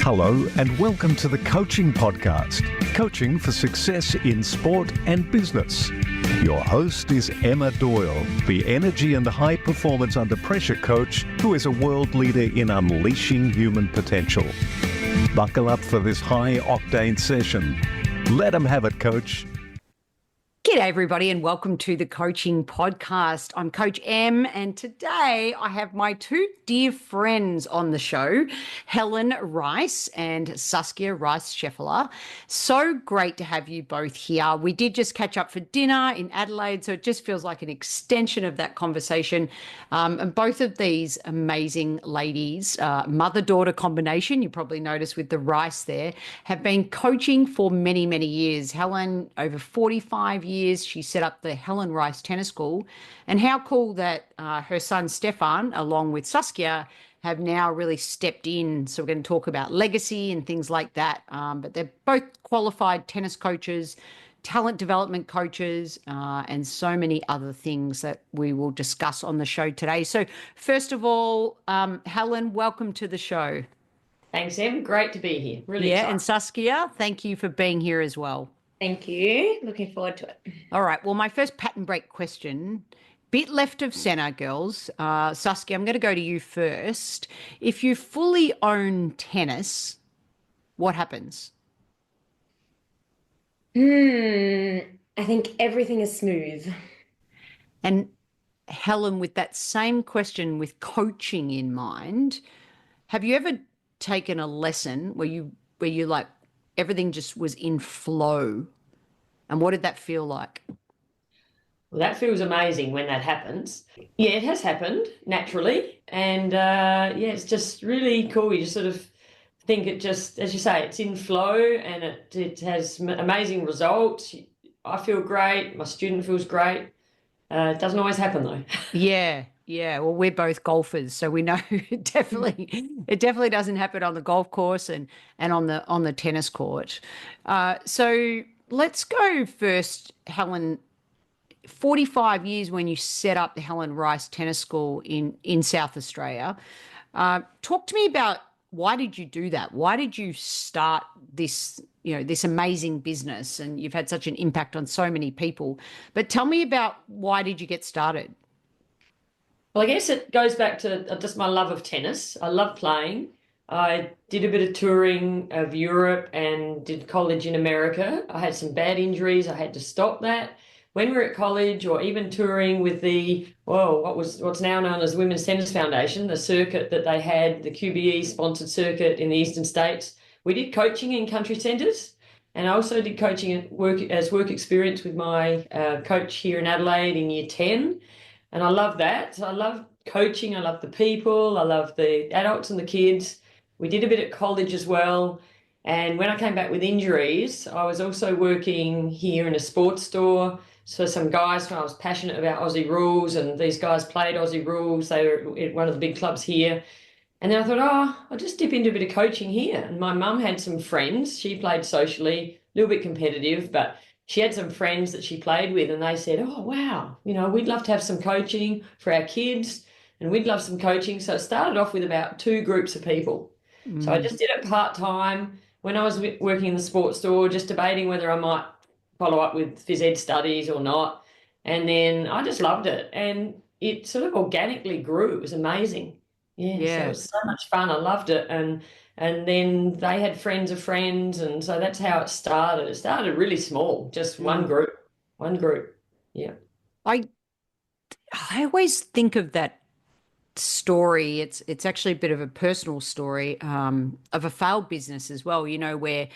Hello and welcome to the Coaching Podcast, Coaching for Success in Sport and Business. Your host is Emma Doyle, the energy and high performance under pressure coach who is a world leader in unleashing human potential. Buckle up for this high octane session. Let 'em have it, Coach. G'day everybody and welcome to the Coaching Podcast. I'm Coach M and today I have my two dear friends on the show, Helen Rice and Saskia Rice-Schaffeler. So great to have you both here. We did just catch up for dinner in Adelaide, so it just feels like an extension of that conversation. And both of these amazing ladies, mother-daughter combination, you probably noticed with the Rice there, have been coaching for many, many years. Helen, over 45 years. She set up the Helen Rice Tennis School, and how cool that her son Stefan, along with Saskia, have now really stepped in. So we're going to talk about legacy and things like that. But they're both qualified tennis coaches, talent development coaches, and so many other things that we will discuss on the show today. So first of all, Helen, welcome to the show. Thanks, Em. Great to be here. Really excited. And Saskia, thank you for being here as well. Thank you. Looking forward to it. All right. Well, my first pattern break question, bit left of center, girls. Saskia, I'm going to go to you first. If you fully own tennis, what happens? I think everything is smooth. And Helen, with that same question with coaching in mind, have you ever taken a lesson where you like everything just was in flow? And what did that feel like? Well, that feels amazing when that happens. Yeah, it has happened naturally. And it's just really cool. You just sort of think it just, as you say, it's in flow and it has amazing results. I feel great. My student feels great. It doesn't always happen though. Yeah. Well, we're both golfers, so we know it definitely doesn't happen on the golf course and on the tennis court. So let's go first, Helen. 45 years when you set up the Helen Rice Tennis School in South Australia. Talk to me about why did you do that? Why did you start this amazing business? And you've had such an impact on so many people. But tell me about why did you get started? Well, I guess it goes back to just my love of tennis. I love playing. I did a bit of touring of Europe and did college in America. I had some bad injuries. I had to stop that. When we were at college or even touring with what's now known as Women's Tennis Foundation, the circuit that they had, the QBE sponsored circuit in the eastern states, we did coaching in country centres. And I also did coaching at work experience with my coach here in Adelaide in year 10. And I love that. So I love coaching. I love the people. I love the adults and the kids. We did a bit at college as well. And when I came back with injuries, I was also working here in a sports store. So some guys, I was passionate about Aussie rules, and these guys played Aussie rules. They were at one of the big clubs here. And then I thought, I'll just dip into a bit of coaching here. And my mum had some friends. She played socially, a little bit competitive, but she had some friends that she played with, and they said, oh, wow, we'd love to have some coaching for our kids, and we'd love some coaching. So it started off with about 2 groups of people. So I just did it part-time when I was working in the sports store, just debating whether I might follow up with phys ed studies or not. And then I just loved it, and it sort of organically grew. It was amazing. Yeah. So it was so much fun. I loved it. And then they had friends of friends, and so that's how it started. It started really small, just one group. Yeah. I always think of that story. It's actually a bit of a personal story of a failed business as well, where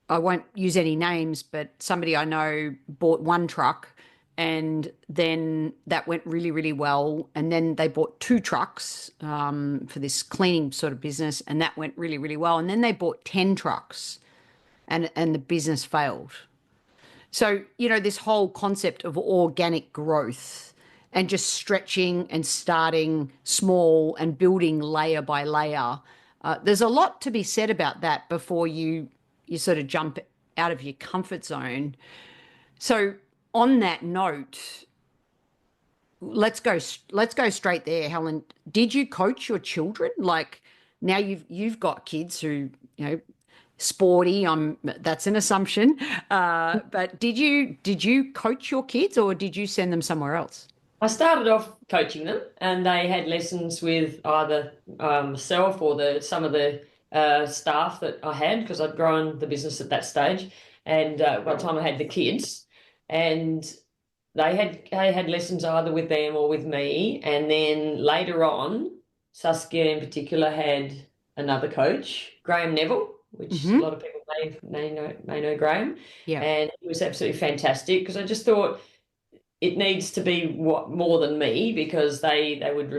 I won't use any names, but somebody I know bought one truck and then that went really, really well. And then they bought 2 trucks for this cleaning sort of business, and that went really, really well. And then they bought 10 trucks and the business failed. So, this whole concept of organic growth and just stretching and starting small and building layer by layer. There's a lot to be said about that before you sort of jump out of your comfort zone. So on that note, let's go straight there, Helen. Did you coach your children? Like, now you've got kids who, sporty. That's an assumption. But did you coach your kids or did you send them somewhere else? I started off coaching them, and they had lessons with either myself or some of the staff that I had, because I'd grown the business at that stage. And by the time I had the kids, and they had lessons either with them or with me. And then later on, Saskia in particular had another coach, Graham Neville, which a lot of people may know Graham. Yeah. And he was absolutely fantastic, because I just thought it needs to be more than me, because they would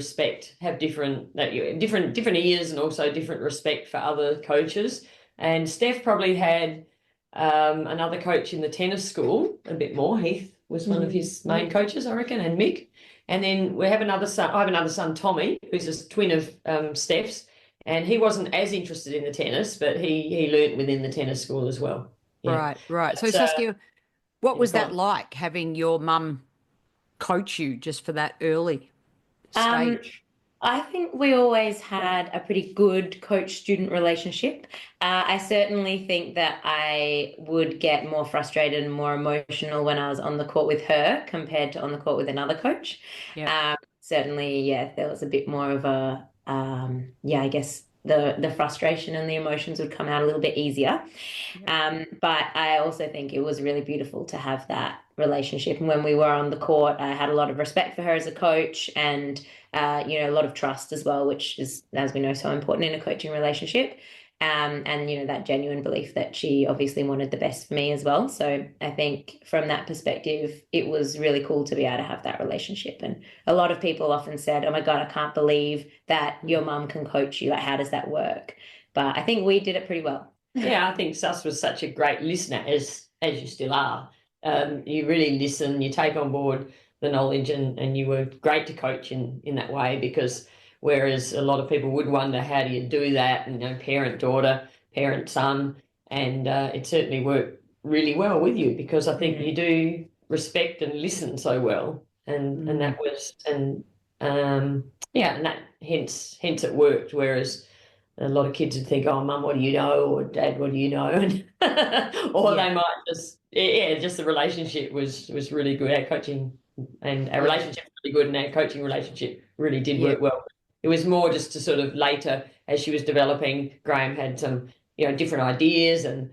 have different ears, and also different respect for other coaches. And Steph probably had another coach in the tennis school a bit more. Heath was one of his main coaches, I reckon, and Mick. And then we have another son. I have another son, Tommy, who's a twin of Steph's, and he wasn't as interested in the tennis, but he learnt within the tennis school as well. Yeah. Right. So Saskia, what was that like, having your mum coach you just for that early stage? I think we always had a pretty good coach-student relationship. I certainly think that I would get more frustrated and more emotional when I was on the court with her compared to on the court with another coach. Yeah. Certainly, yeah, there was a bit more of a, I guess the frustration and the emotions would come out a little bit easier. But I also think it was really beautiful to have that relationship. And when we were on the court, I had a lot of respect for her as a coach, and a lot of trust as well, which is, as we know, so important in a coaching relationship. And that genuine belief that she obviously wanted the best for me as well. So I think from that perspective, it was really cool to be able to have that relationship. And a lot of people often said, "Oh my God, I can't believe that your mum can coach you. Like, how does that work?" But I think we did it pretty well. Yeah, I think Sus was such a great listener, as you still are. You really listen, you take on board the knowledge, and you were great to coach in that way, because whereas a lot of people would wonder, how do you do that? And, parent-daughter, parent-son, and it certainly worked really well with you, because I think you do respect and listen so well, and that was, and that hence it worked. Whereas a lot of kids would think, "Oh, Mum, what do you know?" or "Dad, what do you know?" and or they might just the relationship was really good. Our coaching and our relationship was really good, and our coaching relationship really did work well. It was more just to sort of later, as she was developing, Graham had some different ideas, and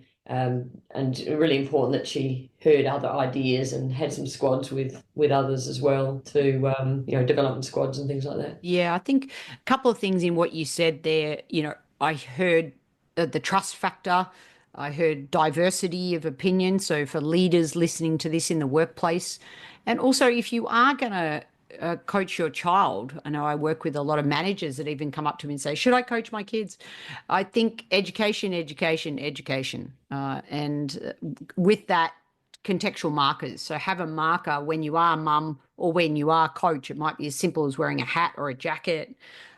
really important that she heard other ideas and had some squads with others as well, to development squads and things like that. Yeah, I think a couple of things in what you said there. I heard the trust factor. I heard diversity of opinion. So for leaders listening to this in the workplace, and also if you are going to coach your child, I know I work with a lot of managers that even come up to me and say, "Should I coach my kids?" I think education, and with that, contextual markers. So have a marker when you are mum or when you are coach. It might be as simple as wearing a hat or a jacket.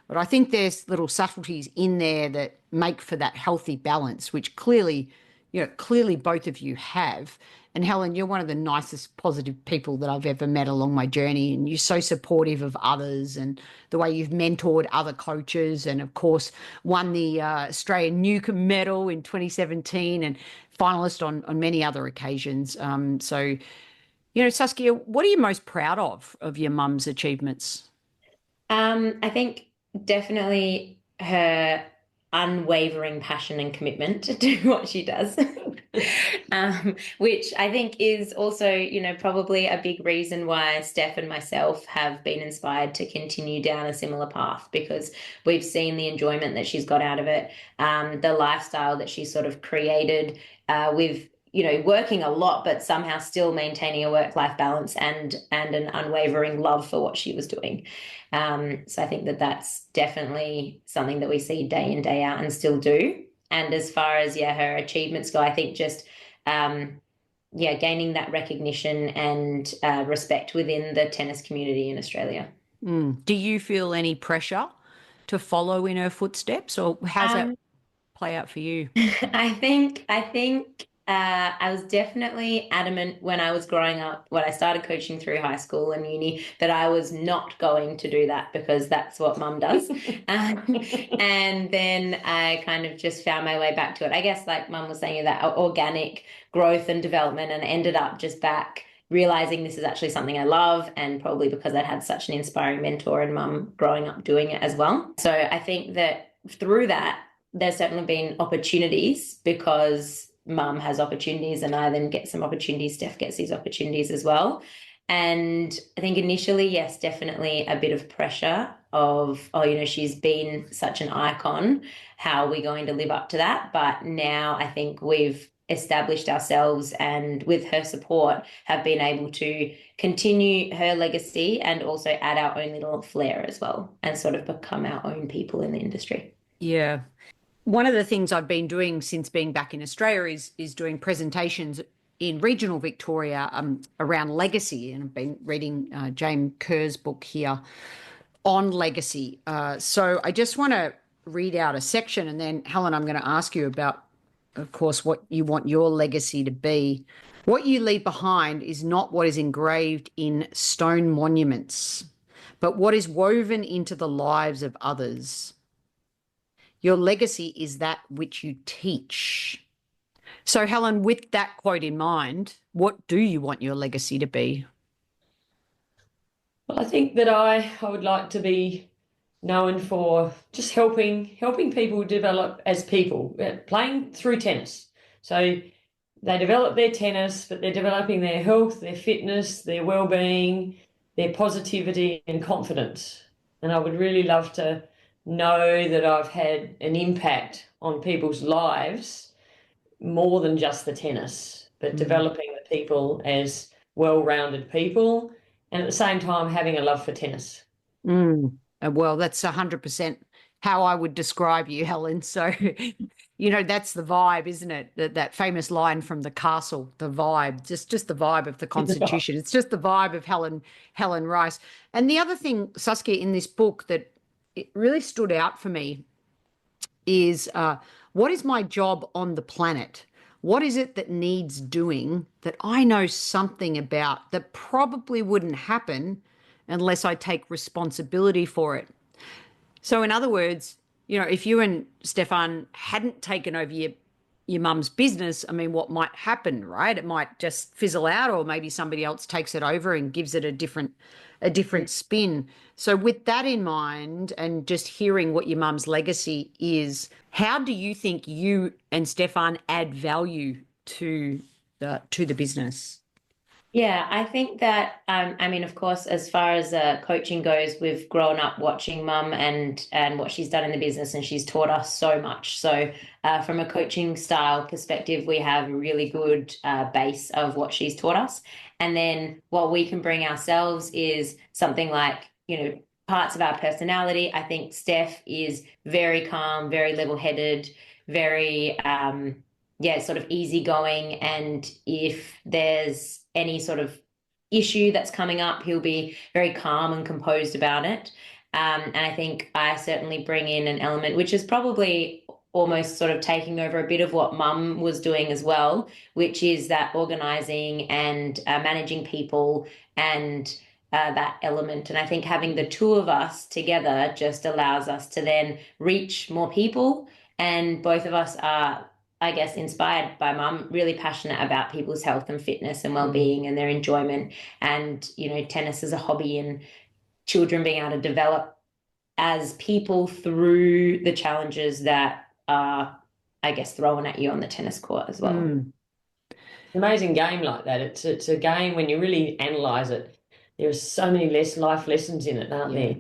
But I think there's little subtleties in there that make for that healthy balance, which clearly both of you have. And Helen, you're one of the nicest, positive people that I've ever met along my journey. And you're so supportive of others, and the way you've mentored other coaches, and of course won the Australian Newcomb medal in 2017 and finalist on many other occasions. So, Saskia, what are you most proud of your mum's achievements? I think definitely her unwavering passion and commitment to do what she does, which I think is also, probably a big reason why Steph and myself have been inspired to continue down a similar path, because we've seen the enjoyment that she's got out of it, the lifestyle that she's sort of created with working a lot, but somehow still maintaining a work-life balance and an unwavering love for what she was doing. So I think that that's definitely something that we see day in, day out and still do. And as far as, her achievements go, I think just, gaining that recognition and respect within the tennis community in Australia. Do you feel any pressure to follow in her footsteps, or how's that play out for you? I think I was definitely adamant when I was growing up, when I started coaching through high school and uni, that I was not going to do that because that's what mum does. And then I kind of just found my way back to it. I guess, like mum was saying, that organic growth and development, and ended up just back realizing this is actually something I love, and probably because I'd had such an inspiring mentor and mum growing up doing it as well. So I think that through that, there's certainly been opportunities because mum has opportunities and I then get some opportunities. Steph gets these opportunities as well. And I think initially, yes, definitely a bit of pressure of, oh, you know, she's been such an icon. How are we going to live up to that? But now I think we've established ourselves, and with her support have been able to continue her legacy and also add our own little flair as well, and sort of become our own people in the industry. Yeah. One of the things I've been doing since being back in Australia is doing presentations in regional Victoria around legacy, and I've been reading James Kerr's book here on legacy. So I just want to read out a section, and then Helen, I'm going to ask you about, of course, what you want your legacy to be. What you leave behind is not what is engraved in stone monuments, but what is woven into the lives of others. Your legacy is that which you teach. So, Helen, with that quote in mind, what do you want your legacy to be? Well, I think that I would like to be known for just helping people develop as people, playing through tennis. So they develop their tennis, but they're developing their health, their fitness, their well-being, their positivity and confidence. And I would really love to know that I've had an impact on people's lives more than just the tennis, but developing the people as well-rounded people, and at the same time having a love for tennis. Well, that's 100% how I would describe you, Helen. So, you know, that's the vibe, isn't it? That famous line from The Castle, the vibe, just the vibe of the Constitution. It's just the vibe of Helen Rice. And the other thing, Saskia, in this book that it really stood out for me is what is my job on the planet? What is it that needs doing that I know something about that probably wouldn't happen unless I take responsibility for it? So in other words, you know, if you and Stefan hadn't taken over your mum's business, I mean, what might happen, right? It might just fizzle out, or maybe somebody else takes it over and gives it a different spin. So with that in mind, and just hearing what your mum's legacy is, how do you think you and Stefan add value to the business? Yeah, I think that, I mean, of course, as far as coaching goes, we've grown up watching mum and what she's done in the business, and she's taught us so much. So from a coaching style perspective, we have a really good base of what she's taught us. And then what we can bring ourselves is something like, you know, parts of our personality. I think Steph is very calm, very level-headed, very, sort of easygoing. And if there's any sort of issue that's coming up, he'll be very calm and composed about it. And I think I certainly bring in an element, which is probably almost sort of taking over a bit of what mum was doing as well, which is that organizing and managing people and that element. And I think having the two of us together just allows us to then reach more people. And both of us are, I guess, inspired by mum, really passionate about people's health and fitness and well-being and their enjoyment, and, you know, tennis as a hobby, and children being able to develop as people through the challenges that are, I guess, thrown at you on the tennis court as well. Amazing game like that. It's a game, when you really analyze it, there are so many less life lessons in it, aren't there?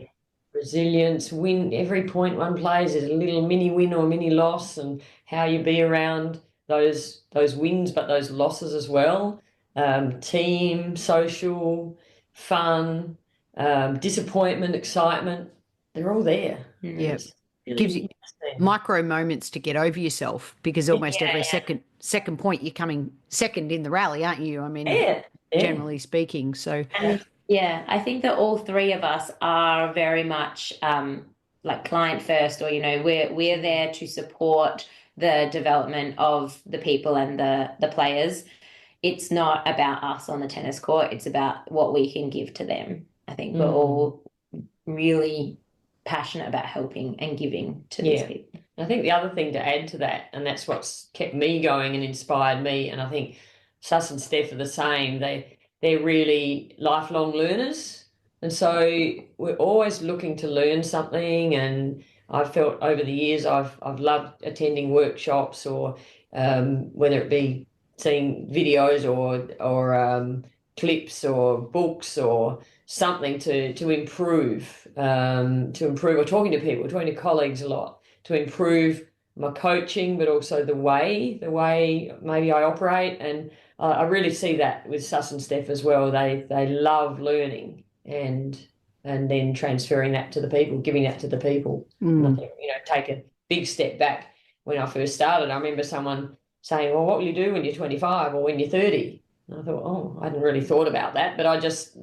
Resilience, win, every point one plays is a little mini win or mini loss, and how you be around those wins, but those losses as well. Team, social, fun, disappointment, excitement, they're all there. Yes. Really gives you micro moments to get over yourself, because almost every second point you're coming second in the rally, aren't you? I mean, generally speaking. So yeah, I think that all three of us are very much like client first, or, you know, we're there to support the development of the people and the players. It's not about us on the tennis court. It's about what we can give to them. I think we're all really passionate about helping and giving to these people. I think the other thing to add to that, and that's what's kept me going and inspired me, and I think Sus and Steph are the same. They're really lifelong learners, and so we're always looking to learn something. And I've felt over the years I've loved attending workshops, or whether it be seeing videos or clips or books or something to improve, or talking to people, talking to colleagues a lot, to improve my coaching, but also the way maybe I operate. And I really see that with Sus and Steph as well. They love learning and then transferring that to the people, giving that to the people. And I think, take a big step back. When I first started, I remember someone saying, well, what will you do when you're 25 or when you're 30? And I thought, oh, I hadn't really thought about that, but I just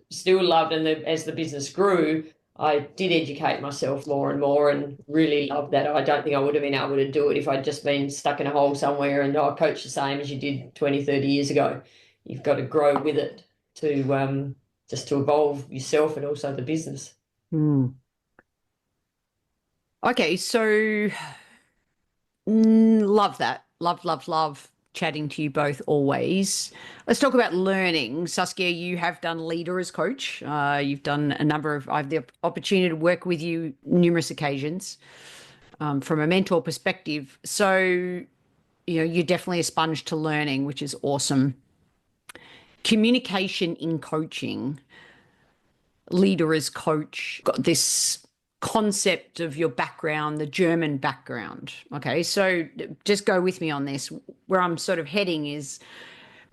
still loved, and as the business grew, I did educate myself more and more, and really loved that. I don't think I would have been able to do it if I'd just been stuck in a hole somewhere and I coach the same as you did 20, 30 years ago. You've got to grow with it to just to evolve yourself and also the business. Okay, so love that. Love chatting to you both always. Let's talk about learning. Saskia, you have done leader as coach. You've done I have the opportunity to work with you numerous occasions from a mentor perspective. So, you're definitely a sponge to learning, which is awesome. Communication in coaching, leader as coach, got this concept of your background, the German background. Okay, so just go with me on this. Where I'm sort of heading is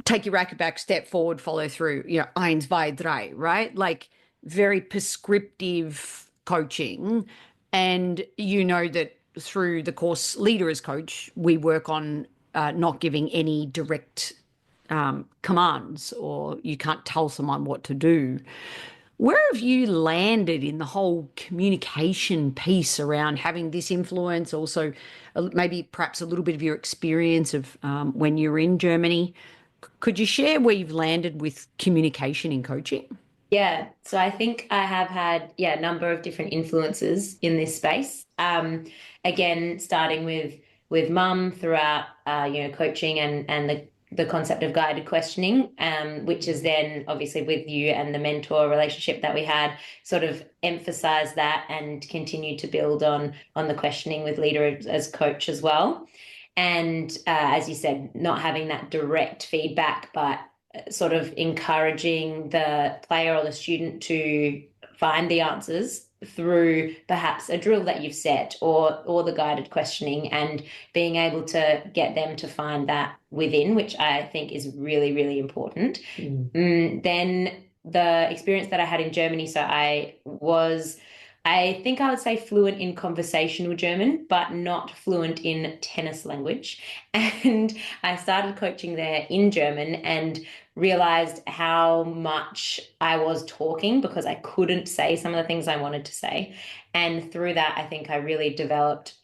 take your racket back, step forward, follow through, eins, zwei, drei, right? Like very prescriptive coaching. And that through the course Leader as Coach, we work on not giving any direct commands, or you can't tell someone what to do. Where have you landed in the whole communication piece around having this influence? Also, maybe perhaps a little bit of your experience of when you were in Germany. Could you share where you've landed with communication in coaching? Yeah, so I think I have had a number of different influences in this space. Again, starting with mum throughout coaching and the concept of guided questioning, which is then obviously with you and the mentor relationship that we had, sort of emphasized that and continued to build on the questioning with Leader as Coach as well. And as you said, not having that direct feedback, but sort of encouraging the player or the student to find the answers through perhaps a drill that you've set or the guided questioning, and being able to get them to find that within, which I think is really, really important. Then the experience that I had in Germany, so I think I would say fluent in conversational German, but not fluent in tennis language. And I started coaching there in German and realized how much I was talking because I couldn't say some of the things I wanted to say. And through that, I think I really developed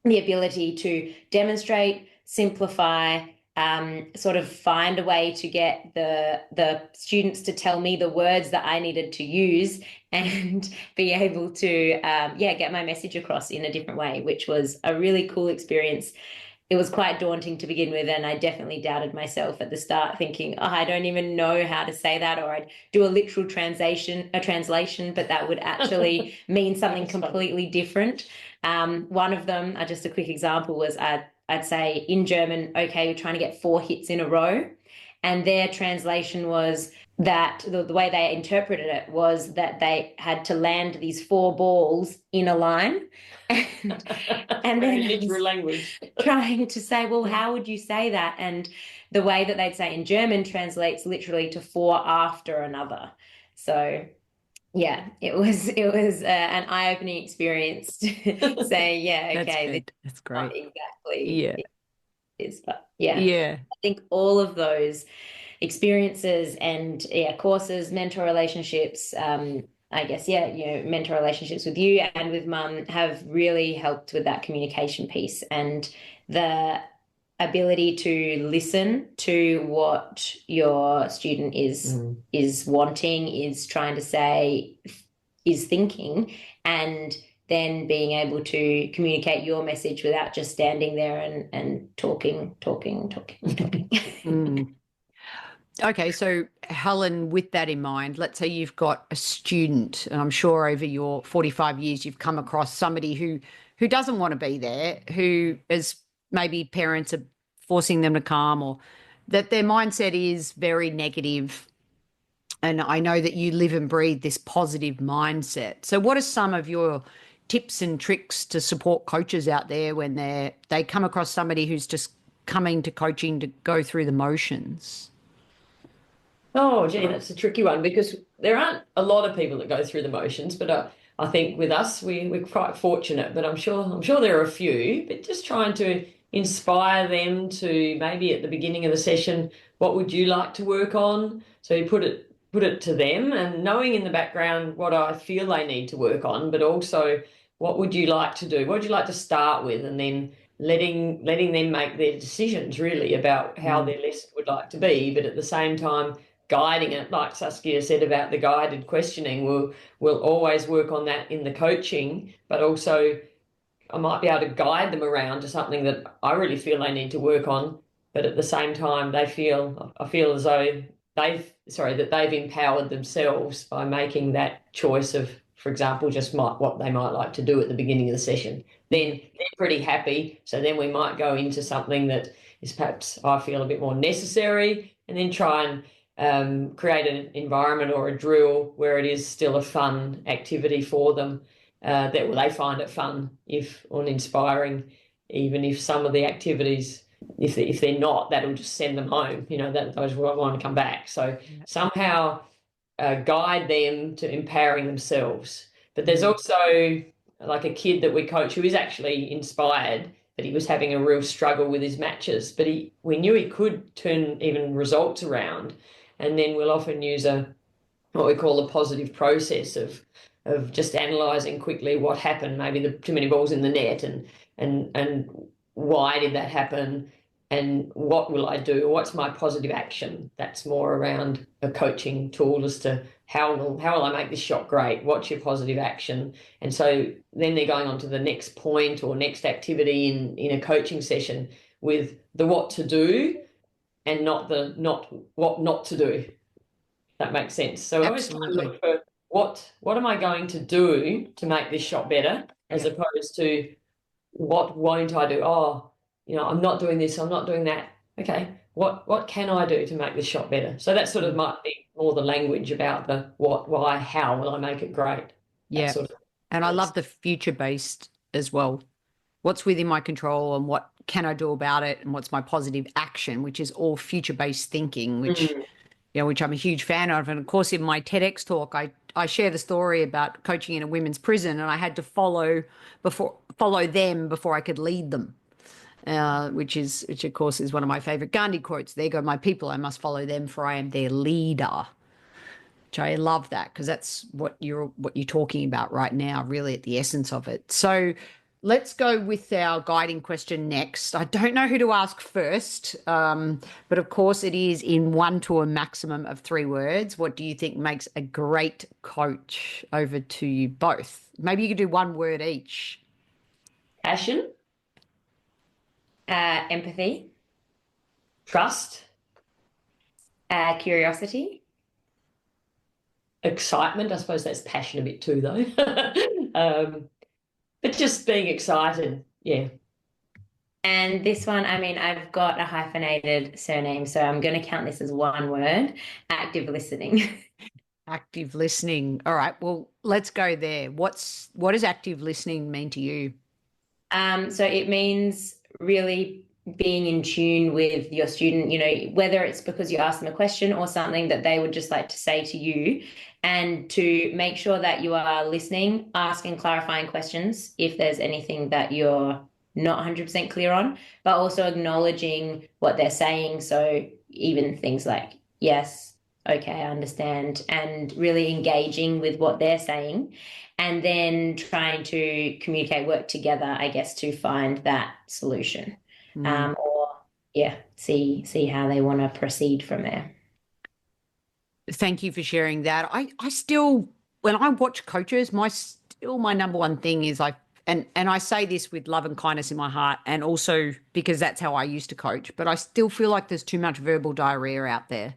the ability to demonstrate, simplify, sort of find a way to get the students to tell me the words that I needed to use, and be able to get my message across in a different way, which was a really cool experience. It was quite daunting to begin with, and I definitely doubted myself at the start, thinking, I don't even know how to say that, or I'd do a literal translation, but that would actually mean something completely different. One of them, just a quick example, was I'd say in German, okay, you're trying to get 4 hits in a row. And their translation was that the way they interpreted it was that they had to land these 4 balls in a line. And then literal language. Trying to say, well, how would you say that? And the way that they'd say in German translates literally to 4 after another. So yeah, it was an eye-opening experience to say, okay, that's great. Exactly. Yeah. It is, but yeah. I think all of those experiences and courses, mentor relationships, mentor relationships with you and with mum have really helped with that communication piece. And the ability to listen to what your student is wanting, is trying to say, is thinking, and then being able to communicate your message without just standing there and talking. Okay, so Helen, with that in mind, let's say you've got a student, and I'm sure over your 45 years you've come across somebody who doesn't want to be there, who is maybe parents are forcing them to come, or that their mindset is very negative. And I know that you live and breathe this positive mindset. So what are some of your tips and tricks to support coaches out there when they come across somebody who's just coming to coaching to go through the motions? Oh, gee, that's a tricky one, because there aren't a lot of people that go through the motions, but I think with us, we're quite fortunate. But I'm sure there are a few. But just trying to inspire them to, maybe at the beginning of the session, what would you like to work on? So you put it to them, and knowing in the background what I feel they need to work on, but also what would you like to do? What would you like to start with? And then letting them make their decisions really about how their lesson would like to be, but at the same time guiding it, like Saskia said about the guided questioning. We'll always work on that in the coaching, but also I might be able to guide them around to something that I really feel they need to work on, but at the same time I feel as though they've empowered themselves by making that choice of, for example, just what they might like to do at the beginning of the session. Then they're pretty happy, so then we might go into something that is perhaps, I feel, a bit more necessary, and then try and create an environment or a drill where it is still a fun activity for them, that they find it fun or inspiring, even if some of the activities, if they're not, that'll just send them home, that those will want to come back. So somehow guide them to empowering themselves. But there's also like a kid that we coach who is actually inspired, but he was having a real struggle with his matches, but we knew he could turn even results around. And then we'll often use what we call a positive process of just analysing quickly what happened, maybe too many balls in the net, and why did that happen, and what will I do? What's my positive action? That's more around a coaching tool as to how will I make this shot great? What's your positive action? And so then they're going on to the next point or next activity in a coaching session with the what to do, and not what not to do. That makes sense. So I always try to look for what am I going to do to make this shot better, as opposed to what won't I do? Oh, I'm not doing this, I'm not doing that. Okay, what can I do to make this shot better? So that sort of might be more the language about the what, why, how will I make it great? Yeah. And I love the future-based as well. What's within my control, and what can I do about it, and what's my positive action, which is all future-based thinking, which I'm a huge fan of. And of course, in my TEDx talk, I share the story about coaching in a women's prison, and I had to follow them before I could lead them, which of course is one of my favorite Gandhi quotes. There go my people, I must follow them, for I am their leader. Which I love that, because that's what you're talking about right now, really at the essence of it. So let's go with our guiding question next. I don't know who to ask first, but of course it is in 1 to a maximum of 3 words. What do you think makes a great coach? Over to you both. Maybe you could do 1 word each. Passion. Empathy. Trust. Curiosity. Excitement. I suppose that's passion a bit too, though. But just being excited, yeah. And this one, I've got a hyphenated surname, so I'm going to count this as 1 word: active listening. Active listening. All right, well, let's go there. What does active listening mean to you? So it means really being in tune with your student, whether it's because you ask them a question or something that they would just like to say to you, and to make sure that you are listening, asking clarifying questions if there's anything that you're not 100% clear on, but also acknowledging what they're saying. So even things like, yes, okay, I understand, and really engaging with what they're saying, and then trying to communicate, work together, I guess, to find that solution. or see how they want to proceed from there. Thank you for sharing that. I still, when I watch coaches, my number one thing is and I say this with love and kindness in my heart, and also because that's how I used to coach, but I still feel like there's too much verbal diarrhea out there.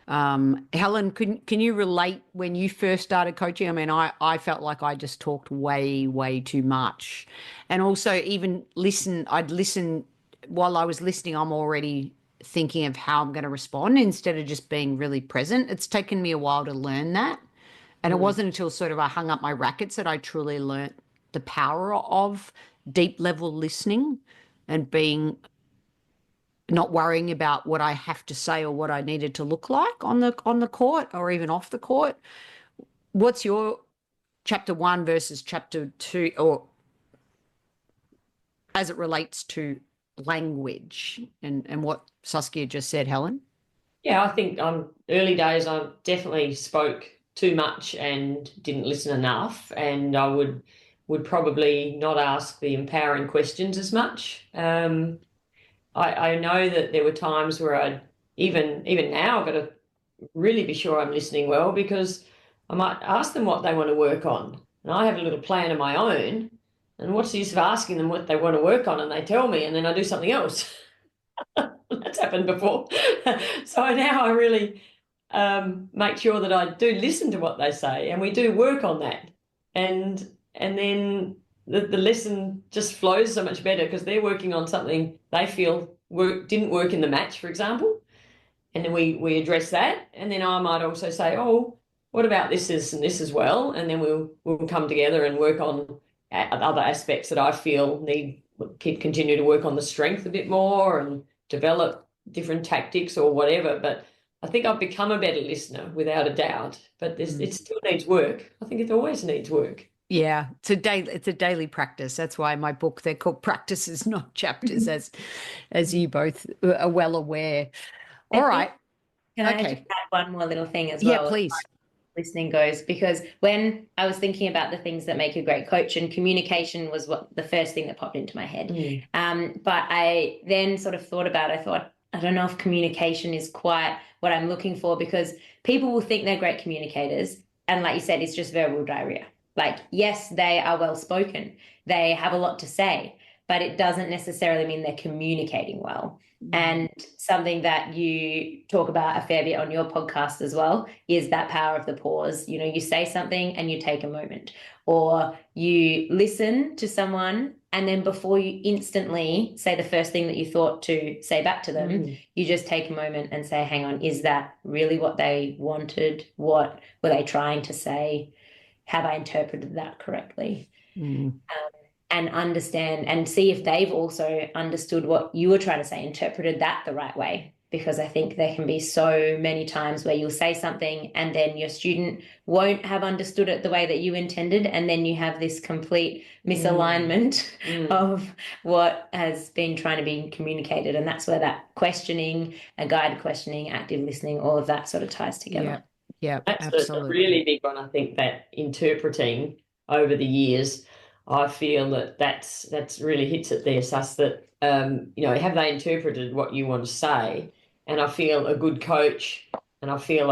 Helen, can you relate when you first started coaching? I mean, I felt like I just talked way too much. And also even I'd listen while I was listening, I'm already thinking of how I'm going to respond instead of just being really present. It's taken me a while to learn that. And it wasn't until sort of I hung up my rackets that I truly learnt the power of deep level listening and not worrying about what I have to say or what I needed to look like on the court or even off the court. What's your chapter 1 versus chapter 2, or as it relates to language and what Saskia just said, Helen? Yeah, I think early days I definitely spoke too much and didn't listen enough, and I would probably not ask the empowering questions as much. I know that there were times where I'd even now I've got to really be sure I'm listening well, because I might ask them what they want to work on, and I have a little plan of my own, and what's the use of asking them what they want to work on and they tell me and then I do something else. That's happened before. So now I really make sure that I do listen to what they say, and we do work on that, and then the lesson just flows so much better because they're working on something they feel didn't work in the match, for example, and then we address that, and then I might also say, oh, what about this and this as well, and then we'll come together and work on other aspects that I feel continue to work on the strength a bit more and develop different tactics or whatever. But I think I've become a better listener without a doubt, but it still needs work. I think it always needs work. Yeah, it's a daily practice. That's why in my book they're called practices, not chapters, as you both are well aware. All right. Can I just add one more little thing as well? Yeah, please. Listening goes, because when I was thinking about the things that make a great coach, and communication was the first thing that popped into my head. But I then sort of thought about it. I thought, I don't know if communication is quite what I'm looking for, because people will think they're great communicators, and like you said, it's just verbal diarrhea. Like, yes, they are well spoken, they have a lot to say, but it doesn't necessarily mean they're communicating well. And something that you talk about a fair bit on your podcast as well is that power of the pause. You know, you say something and you take a moment, or you listen to someone, and then before you instantly say the first thing that you thought to say back to them, you just take a moment and say, hang on, is that really what they wanted? What were they trying to say? Have I interpreted that correctly? And understand and see if they've also understood what you were trying to say, interpreted that the right way. Because I think there can be so many times where you'll say something and then your student won't have understood it the way that you intended, and then you have this complete misalignment of what has been trying to be communicated. And that's where that questioning, a guided questioning, active listening, all of that sort of ties together. Yeah, that's absolutely. a really big one. I think that interpreting over the years, I feel that's really hits it there, Sus, that have they interpreted what you want to say? And I feel a good coach, and I feel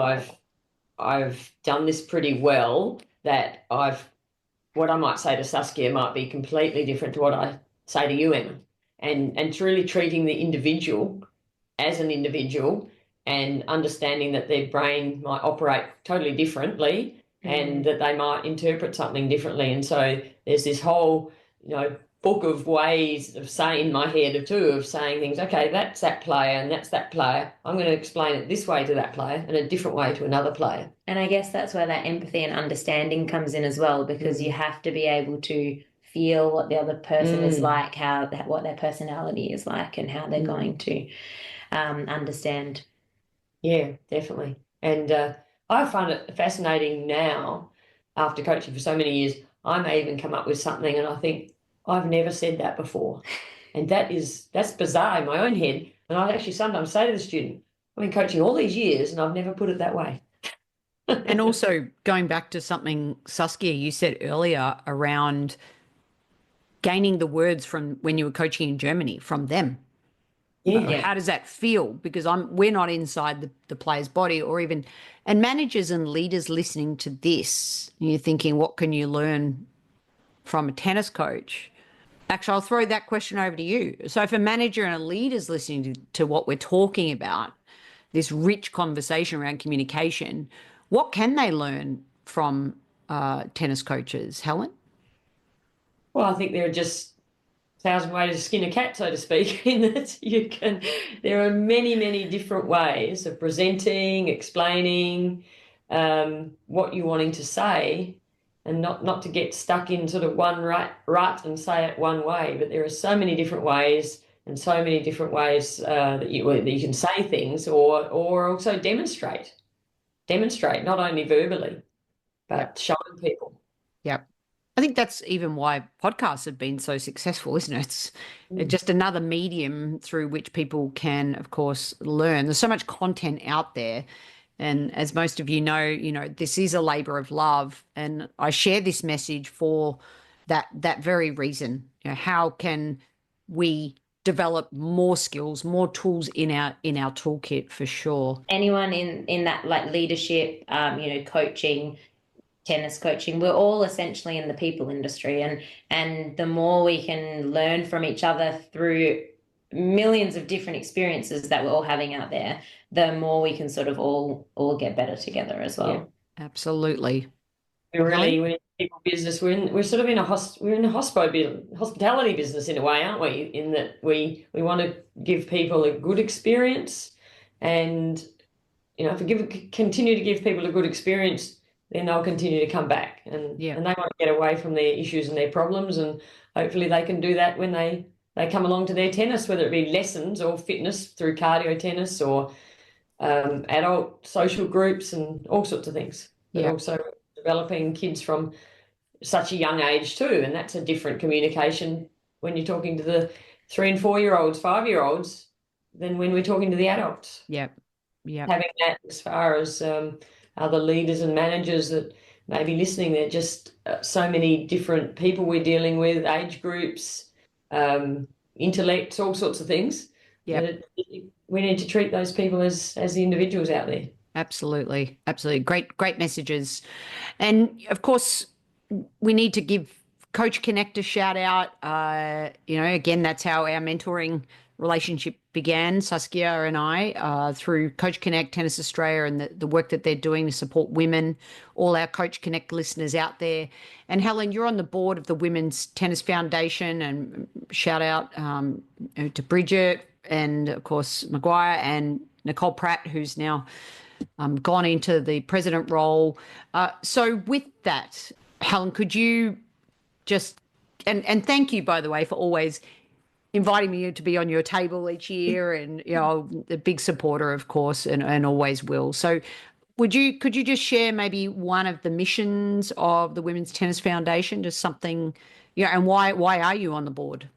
I've done this pretty well, that what I might say to Saskia might be completely different to what I say to you, Emma, and truly treating the individual as an individual, and understanding that their brain might operate totally differently, and that they might interpret something differently. And so there's this whole, book of ways of saying in my head of saying things, okay, that's that player and that's that player. I'm going to explain it this way to that player and a different way to another player. And I guess that's where that empathy and understanding comes in as well, because you have to be able to feel what the other person is like, what their personality is like, and how they're going to understand. Yeah, definitely. And I find it fascinating now, after coaching for so many years, I may even come up with something and I think, I've never said that before. And that's bizarre in my own head. And I actually sometimes say to the student, I've been coaching all these years and I've never put it that way. And also going back to something, Saskia, you said earlier around gaining the words from when you were coaching in Germany from them. Yeah. How does that feel? Because we're not inside the player's body, or even, and managers and leaders listening to this, you're thinking, what can you learn from a tennis coach? Actually, I'll throw that question over to you. So if a manager and a leader's listening to what we're talking about, this rich conversation around communication, what can they learn from tennis coaches, Helen? Well, I think there are just 1,000 ways to skin a cat, so to speak, in that there are many, many different ways of presenting, explaining what you're wanting to say, and not to get stuck in sort of one rut and say it one way. But there are so many different ways, and so many different ways that you can say things, or also demonstrate, not only verbally, but showing people. Yep. I think that's even why podcasts have been so successful, isn't it? It's just another medium through which people can, of course, learn. There's so much content out there. And as most of you know, this is a labor of love. And I share this message for that very reason. How can we develop more skills, more tools in our toolkit, for sure? Anyone in that like leadership, coaching, tennis coaching, we're all essentially in the people industry, and the more we can learn from each other through millions of different experiences that we're all having out there, the more we can sort of all get better together as well. Yeah, absolutely. We're in people business. We're sort of in a hospitality business in a way, aren't we? In that we want to give people a good experience, and if we continue to give people a good experience, then they'll continue to come back, and they want to get away from their issues and their problems, and hopefully they can do that when they come along to their tennis, whether it be lessons or fitness through cardio tennis, or adult social groups and all sorts of things. But also developing kids from such a young age too, and that's a different communication when you're talking to the 3 and 4-year-olds, 5-year-olds, than when we're talking to the adults. Yeah. Having that as far as other leaders and managers that may be listening, they're just so many different people we're dealing with, age groups, intellects, all sorts of things. Yeah, we need to treat those people as the individuals out there. Absolutely. Great messages. And of course, we need to give Coach Connect a shout out. Again, that's how our mentoring relationship began, Saskia and I, through Coach Connect, Tennis Australia, and the work that they're doing to support women, all our Coach Connect listeners out there. And Helen, you're on the board of the Women's Tennis Foundation, and shout out to Bridget and, of course, Maguire and Nicole Pratt, who's now gone into the president role. So with that, Helen, could you just, and thank you, by the way, for always inviting me to be on your table each year, and a big supporter, of course, and always will. So could you just share maybe one of the missions of the Women's Tennis Foundation, just something, and why are you on the board?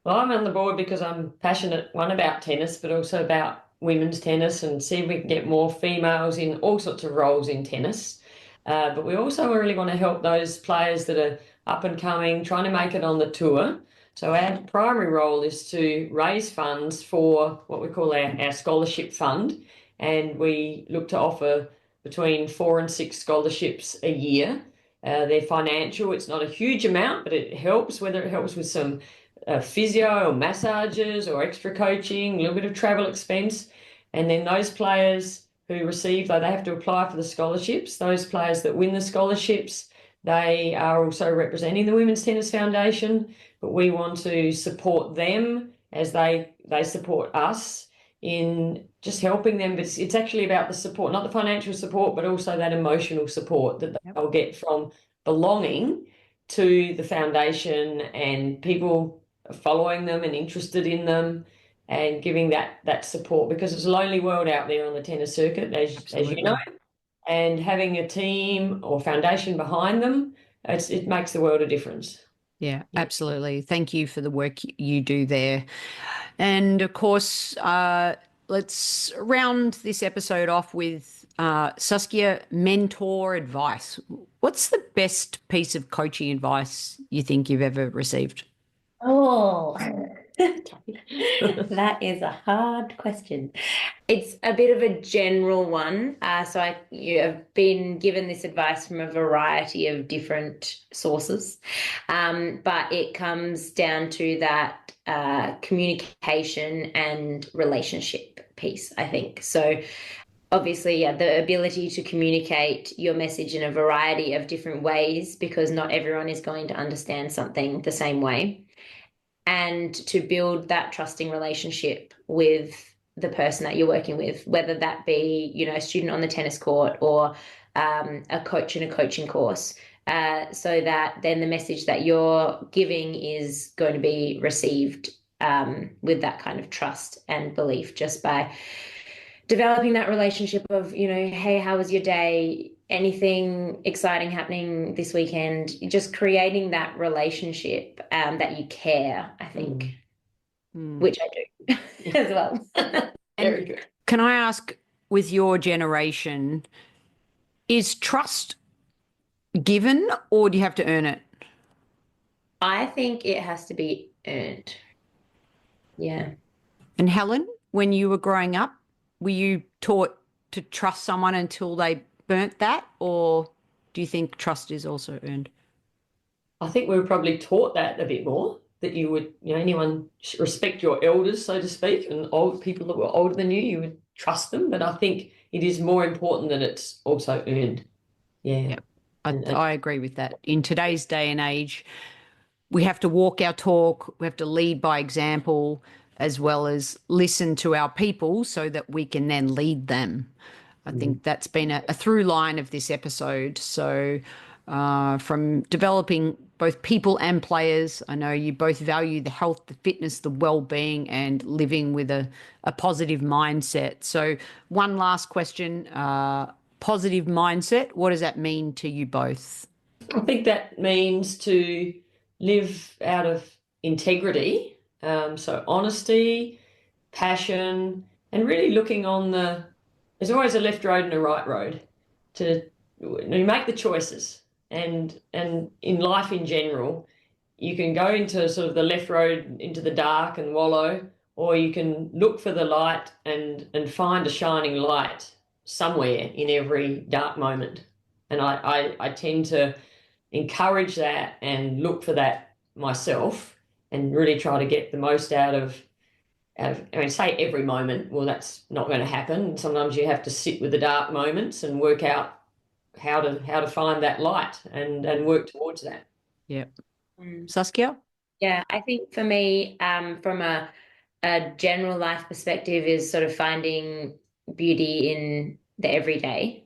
Well, I'm on the board because I'm passionate, one, about tennis, but also about women's tennis, and see if we can get more females in all sorts of roles in tennis. But we also really want to help those players that are up and coming, trying to make it on the tour. So our primary role is to raise funds for what we call our scholarship fund, and we look to offer between 4 and 6 scholarships a year. They're financial. It's not a huge amount, but it helps, whether it helps with some physio or massages or extra coaching, a little bit of travel expense. And then those players who receive, they have to apply for the scholarships. Those players that win the scholarships, they are also representing the Women's Tennis Foundation, but we want to support them as they support us in just helping them. But it's actually about the support, not the financial support, but also that emotional support that they'll get from belonging to the foundation, and people following them and interested in them, and giving that support, because it's a lonely world out there on the tennis circuit, as you know. And having a team or foundation behind them, it makes the world a difference. Yeah, absolutely. Thank you for the work you do there. And of course, let's round this episode off with Saskia, mentor advice. What's the best piece of coaching advice you think you've ever received? Oh, that is a hard question. It's a bit of a general one. You have been given this advice from a variety of different sources, but it comes down to that communication and relationship piece, I think. So obviously, yeah, the ability to communicate your message in a variety of different ways, because not everyone is going to understand something the same way, and to build that trusting relationship with the person that you're working with, whether that be, a student on the tennis court or a coach in a coaching course, so that then the message that you're giving is going to be received with that kind of trust and belief, just by developing that relationship of, hey, how was your day? Anything exciting happening this weekend? Just creating that relationship that you care, I think, which I do as well. Very good. Can I ask, with your generation, is trust given or do you have to earn it? I think it has to be earned. Yeah. And Helen, when you were growing up, were you taught to trust someone until they burnt that, or do you think trust is also earned? I think we were probably taught that a bit more, that you would, anyone respect your elders, so to speak, and old people that were older than you would trust them. But I think it is more important that it's also earned. Yeah. Yep. I agree with that. In today's day and age, we have to walk our talk, we have to lead by example, as well as listen to our people so that we can then lead them. I think that's been a through line of this episode. So from developing both people and players, I know you both value the health, the fitness, the well-being, and living with a positive mindset. So one last question, positive mindset, what does that mean to you both? I think that means to live out of integrity, so honesty, passion, and really looking on there's always a left road and a right road. You make the choices, and in life in general, you can go into sort of the left road into the dark and wallow, or you can look for the light and find a shining light somewhere in every dark moment. And I tend to encourage that and look for that myself, and really try to get the most out of say every moment. Well, that's not going to happen. Sometimes you have to sit with the dark moments and work out how to find that light and work towards that. Yeah. Saskia? Yeah, I think for me, from a general life perspective, is sort of finding beauty in the everyday.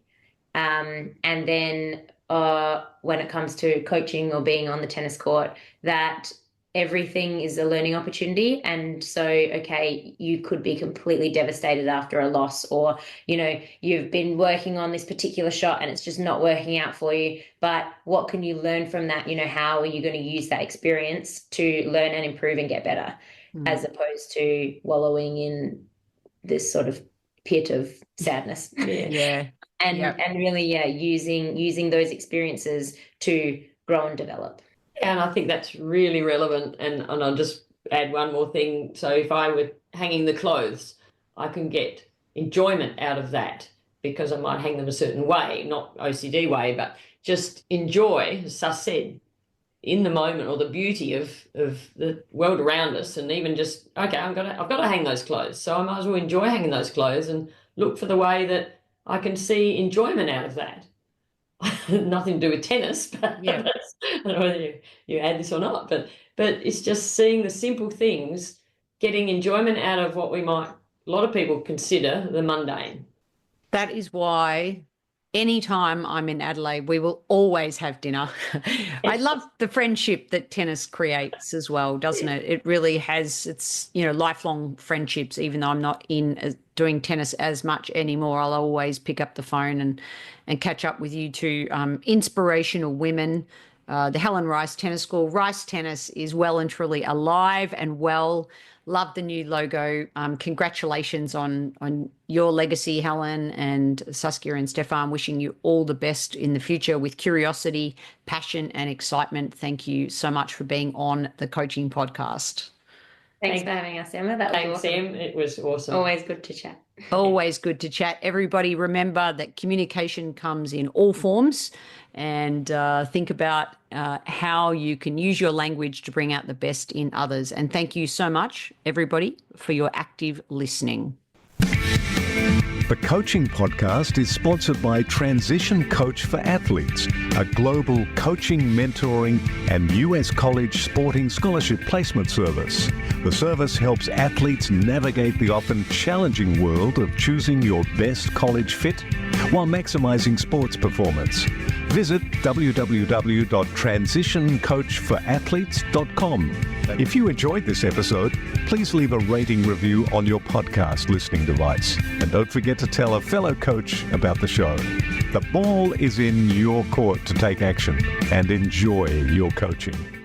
And then when it comes to coaching or being on the tennis court, that everything is a learning opportunity. And so, okay, you could be completely devastated after a loss, or, you've been working on this particular shot and it's just not working out for you. But what can you learn from that? How are you going to use that experience to learn and improve and get better, as opposed to wallowing in this sort of pit of sadness? Yeah. And really, using those experiences to grow and develop. And I think that's really relevant. And I'll just add one more thing. So if I were hanging the clothes, I can get enjoyment out of that, because I might hang them a certain way, not OCD way, but just enjoy, as Sus said, in the moment, or the beauty of the world around us. And even just, okay, I've got to hang those clothes, so I might as well enjoy hanging those clothes and look for the way that I can see enjoyment out of that. Nothing to do with tennis, but Yeah. I don't know whether you add this or not, but it's just seeing the simple things, getting enjoyment out of what a lot of people consider the mundane. That is why anytime I'm in Adelaide, we will always have dinner. I love the friendship that tennis creates as well, doesn't it? It really has, it's, lifelong friendships. Even though I'm not doing tennis as much anymore, I'll always pick up the phone and catch up with you two inspirational women the Helen Rice Tennis School. Rice Tennis is well and truly alive and well. Love the new logo. Congratulations on your legacy, Helen, and Saskia and Stefan. Wishing you all the best in the future with curiosity, passion, and excitement. Thank you so much for being on the Coaching Podcast. Thanks for having us, Emma. That was Thanks, awesome. Em. It was awesome. Always good to chat. Always good to chat. Everybody remember that communication comes in all forms, and think about how you can use your language to bring out the best in others. And thank you so much, everybody, for your active listening. The Coaching Podcast is sponsored by Transition Coach for Athletes, a global coaching, mentoring, and US college sporting scholarship placement service. The service helps athletes navigate the often challenging world of choosing your best college fit while maximizing sports performance. Visit www.transitioncoachforathletes.com. If you enjoyed this episode, please leave a rating review on your podcast listening device. And don't forget to tell a fellow coach about the show. The ball is in your court to take action and enjoy your coaching.